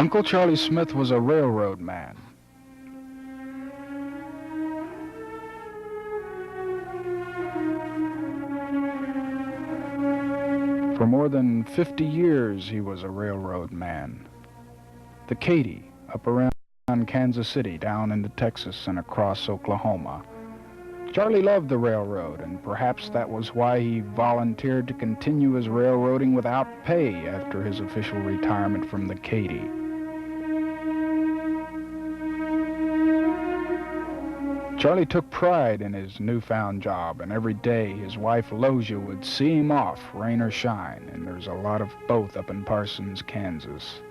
Uncle Charlie Smith was a railroad man. For more than 50 years, he was a railroad man. The Katy, up around Kansas City, down into Texas and across Oklahoma. Charlie loved the railroad, and perhaps that was why he volunteered to continue his railroading without pay after his official retirement from the Katy. Charlie took pride in his newfound job, and every day his wife Loja would see him off, rain or shine, and there's a lot of both up in Parsons, Kansas.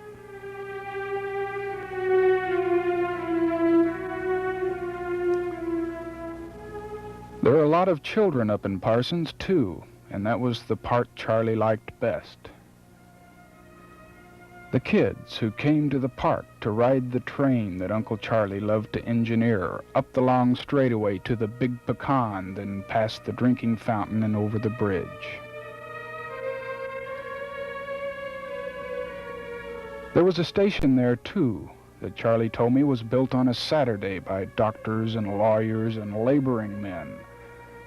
There are a lot of children up in Parsons, too, and that was the part Charlie liked best. The kids who came to the park to ride the train that Uncle Charlie loved to engineer up the long straightaway to the Big Pecan, then past the drinking fountain and over the bridge. There was a station there, too, that Charlie told me was built on a Saturday by doctors and lawyers and laboring men.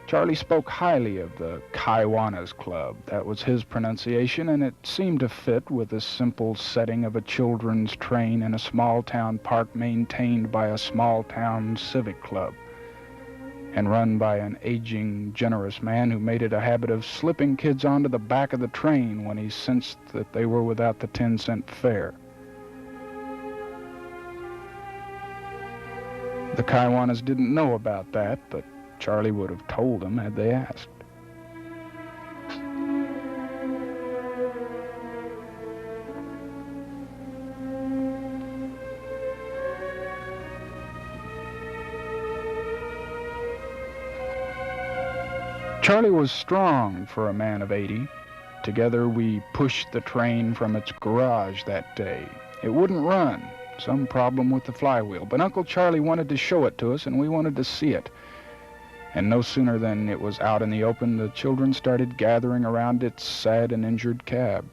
Charlie spoke highly of the Kiwanis Club. That was his pronunciation, and it seemed to fit with the simple setting of a children's train in a small-town park maintained by a small-town civic club and run by an aging, generous man who made it a habit of slipping kids onto the back of the train when he sensed that they were without the 10-cent fare. The Kiwanis didn't know about that, but Charlie would have told them had they asked. Charlie was strong for a man of 80. Together we pushed the train from its garage that day. It wouldn't run, some problem with the flywheel, but Uncle Charlie wanted to show it to us, and we wanted to see it. And no sooner than it was out in the open, the children started gathering around its sad and injured cab.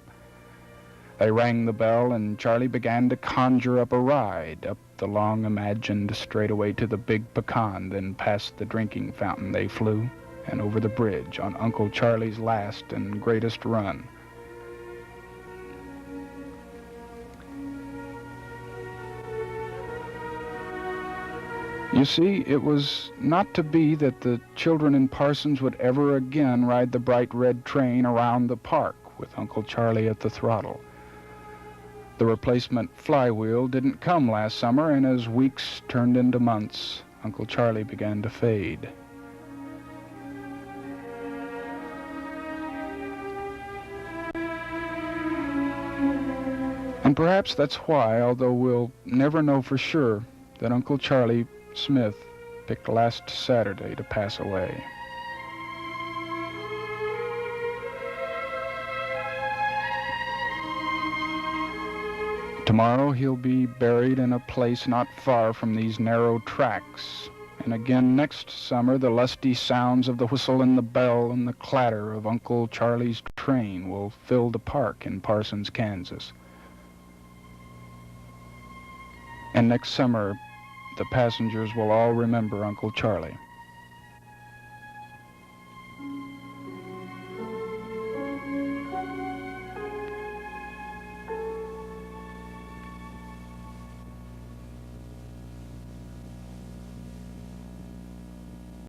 They rang the bell, and Charlie began to conjure up a ride up the long imagined straightaway to the Big Pecan, then past the drinking fountain they flew, and over the bridge on Uncle Charlie's last and greatest run. You see, it was not to be that the children in Parsons would ever again ride the bright red train around the park with Uncle Charlie at the throttle. The replacement flywheel didn't come last summer, and as weeks turned into months, Uncle Charlie began to fade. And perhaps that's why, although we'll never know for sure, that Uncle Charlie Smith picked last Saturday to pass away. Tomorrow he'll be buried in a place not far from these narrow tracks. And again next summer the lusty sounds of the whistle and the bell and the clatter of Uncle Charlie's train will fill the park in Parsons, Kansas. And next summer the passengers will all remember Uncle Charlie.